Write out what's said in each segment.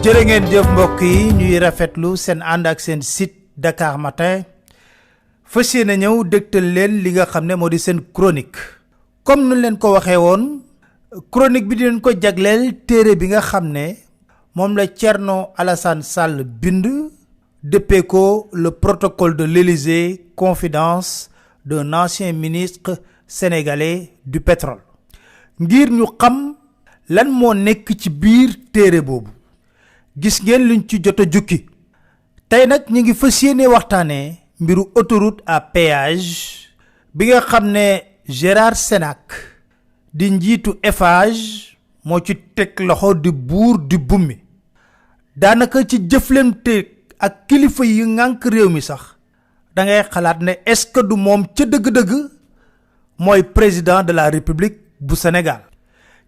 jërë ngeen jëf mbokk yi ñuy rafetlu seen ànd ak seen site Dakar Matin fas yéene ñëw dégtal leen li nga xam ne moo di seen chronique comme nu leen ko waxee woon chronique bi dinañ ko jagleel téere bi nga xam ne moom la Thierno Alassane Sall bind dëppee ko le protocole de l'Élysée, confidence d'un ancien ministre sénégalais du pétrole ngir ñu xam lan moo nekk ci biir téere boobu gis ngeen luñ ci jot a jukki tey nag ñu ngi fas yéene waxtaanee mbiru autoroute à péage bi nga xam ne Gérard Sénac di njiitu Eiffage moo ci teg loxo di buur di bummi daanaka ci jëflante ak kilifa yi ngànk réew mi sax da ngay xalaat ne est-ce que du moom ca dëgg-dëgg mooy président de la République bu Sénégal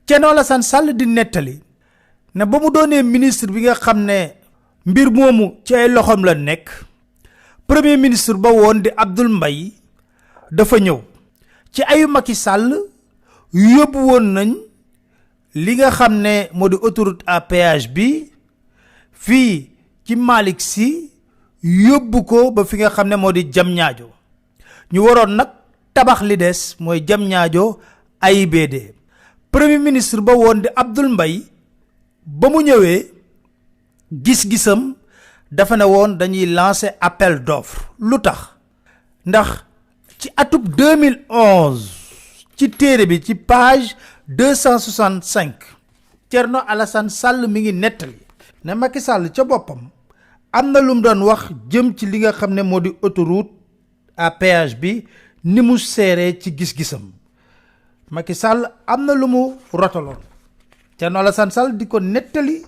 Thierno Alassane Sall di nettali ne ba mu doonee ministre bi nga xam ne mbir moomu ci ay loxoom la nekk premier ministre ba woon di Abdoul Mbaye dafa ñëw ci ayu Macky Sall yóbbu woon nañ li nga xam ne moo di autoroute à péage bi fii ci Malick Sy yóbbu ko ba fi nga xam ne moo di Diamniadio ñu waroon nag tabax li des mooy Diamniadio AIBD premier ministre ba woon di Abdoul Mbaye ba mu ñëwee gis-gisam dafa ne woon dañuy lancer appel d'offre lu tax ndax ci atub 2011 ci téere bi ci page 265 Thierno Alassane Sall mi ngi nettali ne Macky Sall ca boppam am na lu mu doon wax jëm ci li nga xam ne moo di autoroute à péage bi ni mu seeree ci gis-gisam Macky Sall am na lu mu rotaloon Thierno Alassane Sall di ko nettali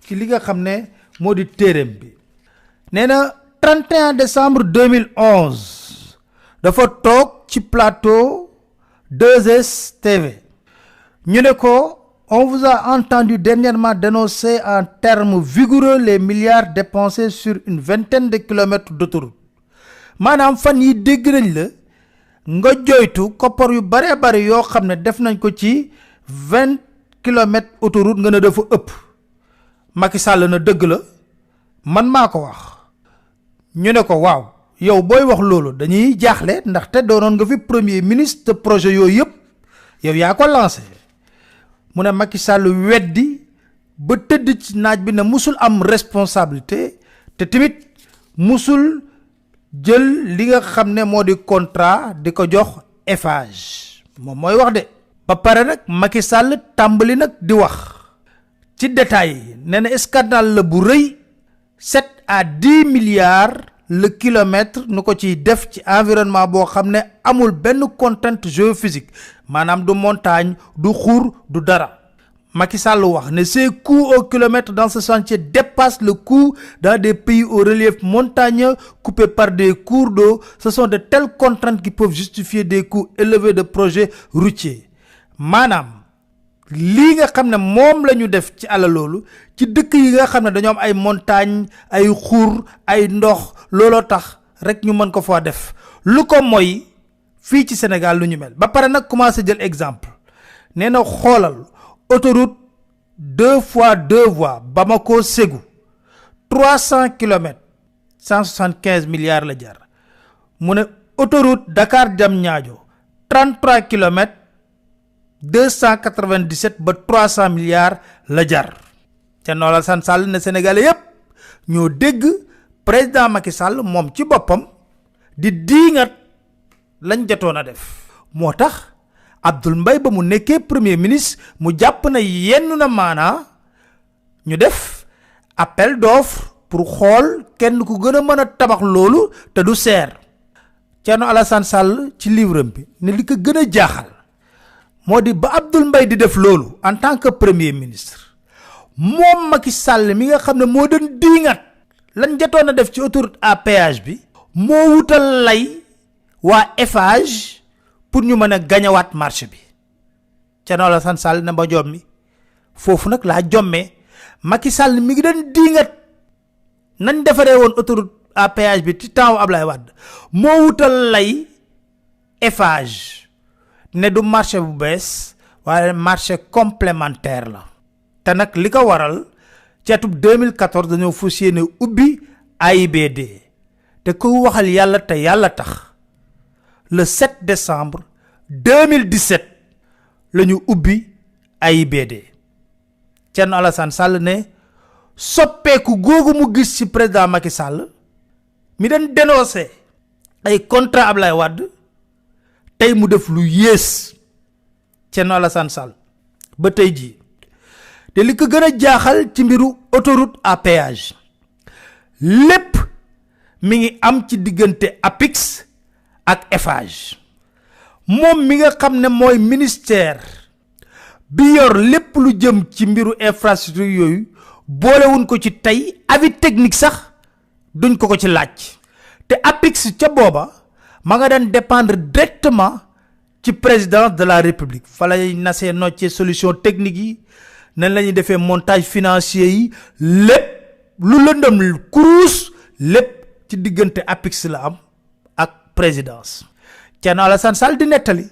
ci li nga xam ne moo di téereem bi nee na 31 décembre 2011 dafa toog ci plateau 2S TV ñu ne ko on vous a entendu dernièrement dénoncer en termes vigoureux les milliards dépensés sur une vingtaine de kilomètres d'autoroute maanaam fan yi dégg nañ la nga joytu koppar yu bare bare yoo xam ne def nañ ko ci 20 kilomètres autoroute nga ne dafa ëpp Macky Sall na dëgg la man maa ko wax ñu ne ko waaw yow booy wax loolu dañuy jaaxle ndaxte doonoon nga fi premier ministre te projet yooyu yëpp yow yaa ko lancé mu ne Macky Sall weddi ba tëdd ci naaj bi ne musul am responsabilité te tamit musul jël li nga xam ne moo di contrat di ko jox Eiffage moom mooy wax de ba pare nag Macky Sall tàmbali nag di wax ci détails yi nee na scandale la bu rëy 7 à 10 milliards le kilomètre nu ko ciy def ci environnement boo xam ne amul benn contrainte géophysique maanaam du montagne du xur du dara Macky Sall wax ne ces coûts au kilomètre dans ce chantier dépassent le coût dans des pays au relief montagneux coupés par des cours d'eau. Ce sont de telles contraintes qui peuvent justifier des coûts élevés de projets routiers maanaam lii nga xam ne moom la ñu def ci àll loolu ci dëkk yi nga xam ne dañoo am ay montagne ay xur ay ndox looloo tax rek ñu mën ko faa def lu ko mooy fii ci Sénégal lu ñu mel ba pare nag commencé jël exemple nee na xoolal autoroute 2x2 voies Bamako Ségou 300 kilomètres 175 milliards la jar mu ne autoroute Dakar Diamniadio 33 kilomètres 297 ba 300 milliards la jar Thierno Alassane Sall ne Sénégalais yépp ñoo dégg président Macky Sall moom ci boppam di diingat lañ jotoon a def moo tax Abdoul Mbaye ba mu nekkee premier ministre mu jàpp na yenn na maanaa ñu def appel d'offre pour xool kenn ku gën a mën a tabax loolu te du seer Thierno Alassane Sall ci livre bi ne li ko gën a jaaxal modi ba Abdoul Mbaye di def lolu en tant que premier ministre mom Macky Sall mi nga xamne mo doon diingat lañ jottona def ci autoroute à péage bi mo wutal lay wa Eiffage pour ñu mëna gañawat marché bi Thierno Alassane Sall na ba jom mi fofu nak la jommé Macky Sall mi ngi doon diingat nañ défaré won autoroute à péage bi ci temps Ablaye Wade mo wutal lay Eiffage ne du marché bu bess waye marché complémentaire la té nak liko waral ci atub 2014 dañu fassiyene ubbi AIBD té ko waxal yalla té yalla tax le 7 décembre 2017 lañu ubbi AIBD Thierno Alassane Sall ne soppeku gogu mu gis ci président Macky Sall mi den dénoncer ay contrat Ablaye Wade tay mu def lu yes Thierno Alassane Sall ba tay ji te li ko gëna jaaxal ci mbiru autoroute à péage lepp mi ngi am ci digënté APIX ak Eiffage mom mi nga xamne moy ministère bi yor lepp lu jëm ci mbiru infrastructure yoyu bolewun ko ci tay avis technique sax duñ ko ci laaj te APIX ca boba ma nga den dépendre directement ci président de la République falay nassé no ci solution technique yi nan lañu défé montage financier yi lepp lu lëndëm cruise lepp ci digënté APIX la am ak présidence Thierno Alassane Sall di netali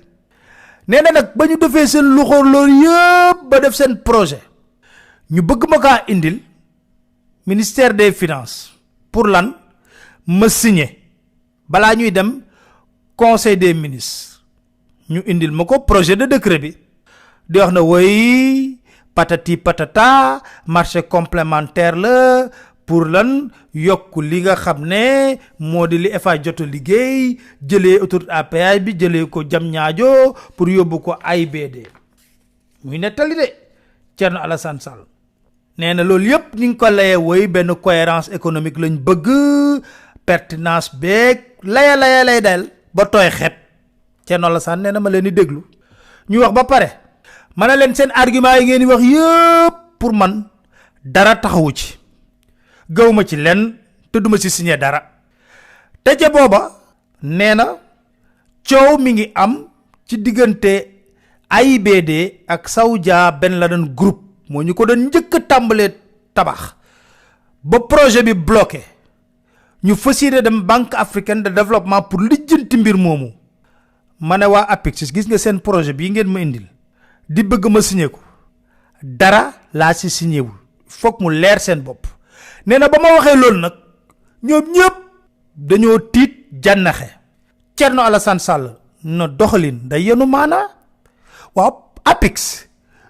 néna nak bañu défé sen loxor lor yépp ba def sen projet ñu bëgg ma ka indil ministère des finances pour lan ma signer bala ñuy dem conseil des ministres ñu indil mako projet de décret bi di wax na way patati patata marché complémentaire le pour lan yok li nga xamné modi li Eiffage jotto liggéey jëlé autoroute à péage bi jëlé ko jam ñaajo pour yobbu ko AIBD muy netali de Thierno Alassane Sall néna lool yépp ñu ko layé way ben cohérence économique lañ bëgg pertinence beek lay dal ba toy xet Thierno Alassane néna ma leen di déglu ñu wax ba paré mané leen seen argument yi ngeen wax yépp pour man dara taxawu ci gawma ci len te duma ci signé dara té ca boba néna ciow mi ngi am ci digënté AIBD ak Saoudia Ben Laden groupe mo ñu ko doon ñëk tambalé tabax ba projet bi bloqué ñu fassiyé dem Banque africaine de développement pour lijjanti mbir momu mané wa APIX gis nga sen projet bi ngeen ma indil di bëgg ma signé ko dara la ci signé wul fokk mu leer sen bop néna bama waxé lool nak ñoom ñëpp dañoo tit jannaxé Thierno Alassane Sall no doxalin da yenu mana wa APIX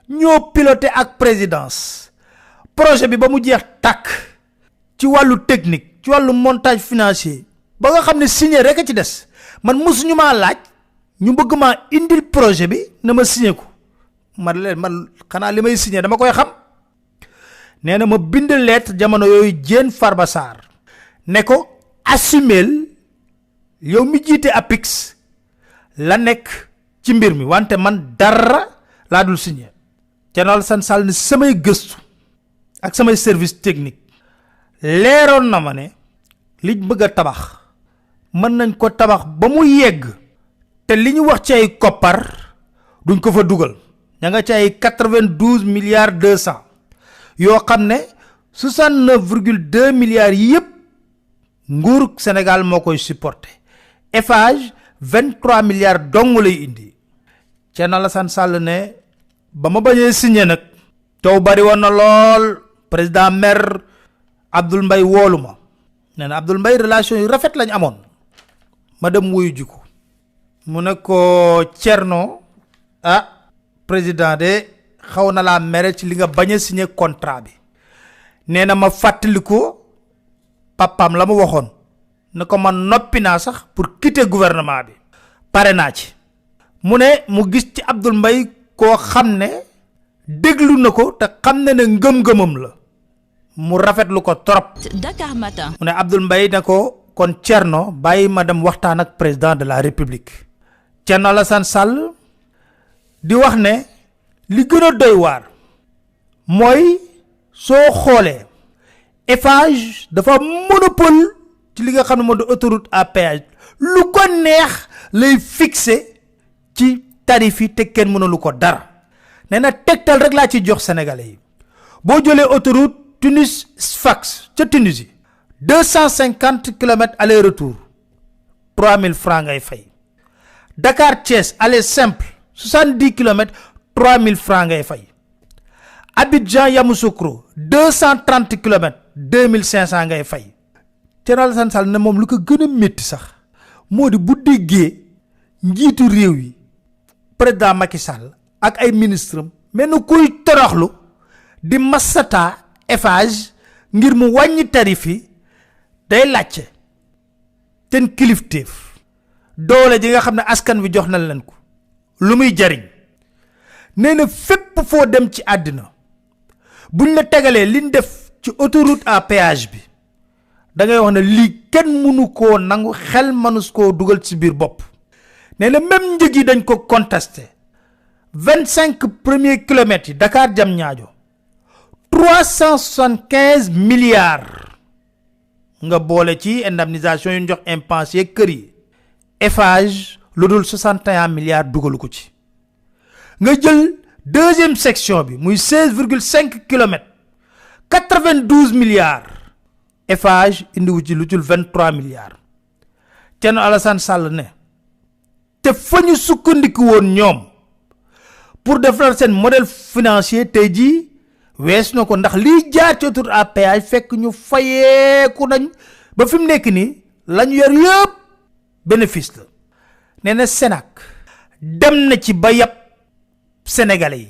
ñoo piloté ak présidence projet bi ba mu jeex tak ci walu technique ci walu montage financier ba nga xamné signé rek ci dess man musuñu ma laaj ñu bëgg ma indil projet bi na ma signé ko man xana limay signé dama koy xam néna ma bind lettre jamono yoy Diène Farba Sarr né ko assumel yow mi jité APIX la nek ci mbir mi wante man dara la dul signé Thierno Alassane Sall ni samay geustu ak samay service technique léron na ma né li bëgg tabax mën nañ ko tabax ba mu yegg té liñu wax ci ay copar duñ ko fa duggal ña nga ci ay 92 milliards 200 yo xamné 69,2 milliards yépp nguur Sénégal mo koy supporter Eiffage 23 milliards dong lay indi Thierno Alassane Sall né bama bañé signé nak taw bari won na lol président maire Abdoul Mbaye woluma néna Abdoul Mbaye relation yu rafet lañ amone ma dem wuyu jiko mu ne ko Thierno président de xawna la méré ci li nga baña signé contrat bi néna ma fatiliko papam la mu waxon nako man nopi na sax pour quitter gouvernement bi paré na ci mu né mu gis ci Abdoul Mbaye ko xamné déglu nako te xamné né ngëm-ngëmam la mu rafetlu ko trop Dakar Matin mu né Abdoul Mbaye nako kon Thierno bayi ma dem waxtaan ak président de la République Thierno Alassane Sall di wax ne li gën a doy waar mooy soo xoolee Eiffage dafa monopole ci li nga xam ne moo di autoroute à péage lu ko neex lay fixé ci tarif yi te kenn mënalu ko dara nee na tegtal rek laa ci jox sénégalais yi boo jëlee autoroute Tunis Sfax ca Tunisie 250 km aller retour 3000 francs ngay fay Dakar Thiès aller simple 70 km 3000 francs ngay fay Abidjan Yamoussoukro 230 km 2500 ngay fay Thierno Alassane Sall ne moom lu ko gën a métti sax moo di bu déggee njiitu réew yi président Macky Sall ak ay ministre mais nu kuy toroxlu di masata Eiffage ngir mu wàññi tarif yi day laajte ten kilifteef doole ji nga xam ne askan wi jox na leen ko lu muy jariñ nee na fépp foo dem ci àddina buñ la tegalee liñ def ci autoroute à péage bi da ngay wax ne lii kenn mënu koo nangu xel mënus koo dugal ci biir bopp nee na même njëg yi dañ ko contesté 25 premiers kilomètres yi Dakar Diamniadio 375 milliards nga boole ci indemnisation yu ñu jox impense yeeg kër yi Eiffage lu dul 61 milliards dugalu ko ci nga jël deuxième section bi muy 16,5 kilomètres 92 milliards Eiffage indiwu ci lu dul 23 milliards Thierno Alassane Sall ne te fa ñu sukkandiku woon ñoom pour defar seen modèle financier tey jii wees na ko ndax liy jaar ci autoroute à péage fekk ñu fayeeku nañ ba fi mu nekk nii la ñu yor yëpp bénéfice la nee na Sénac dem na ci ba yàpp sénégalais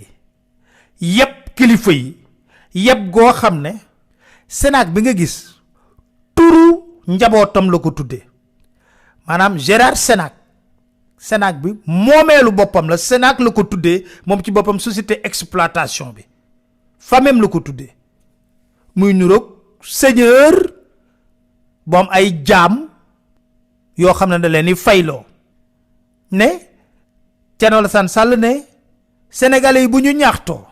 yi yàpp kilifa yi yàpp goo xam ne Sénac bi nga gis turu njabootam la ko tuddee maanaam Gérard Sénac bi moomeelu boppam la Sénac la ko tuddee moom ci boppam société exploitation bi famem la ko tuddee muy nuroog seigneur boom ay jaam yoo xam ne da leen di fayloo ne Thierno Alassane Sall ne sénégalais yi bu ñu ñaaxtoo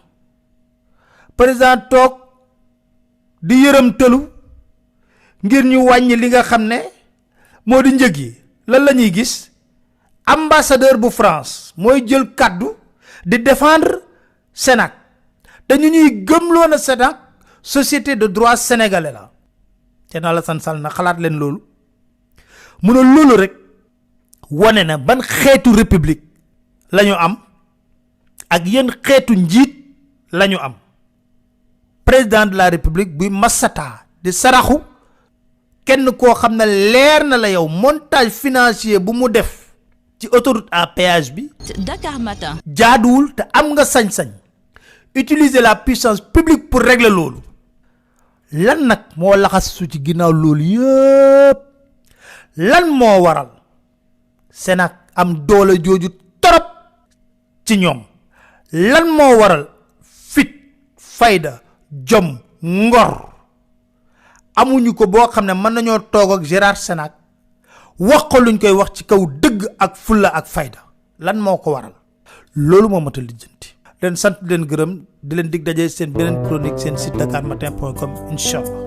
président toog di yërëm tëlu ngir ñu wàññi li nga xam ne moo di njëg yi lan la ñuy gis ambassadeur bu France mooy jël kaddu di défendre Sénac dañu ñuy gëmloo na Sénac société de droit sénégalais la Thierno Alassane Sall na xalaat leen loolu mu ne loolu rek wane na ban xeetu république lañu am ak yeen xeetu njiit lañu am président de la république buy masata di saraxu kenn koo xam ne leer na la yow montage financier bu mu def ci autoroute à péage bi Dakar Matin jaaduwul te am nga sañ-sañ utiliser la puissance publique pour régler loolu lan nag moo laxas su ci ginnaaw loolu yëpp lan moo waral Sénac am doole jooju torop ci ñoom lan moo waral fit fayda jom ngor amuñu ko boo xam ne mën nañoo toog ak Gérard Sénac wax ko luñ koy wax ci kaw dëgg ak fulla ak fayda lan moo ko waral loolu moo mat a lijjanti leen sant leen gërëm di leen dig daje seen beneen chronique seen site dakarmatin.com incha allah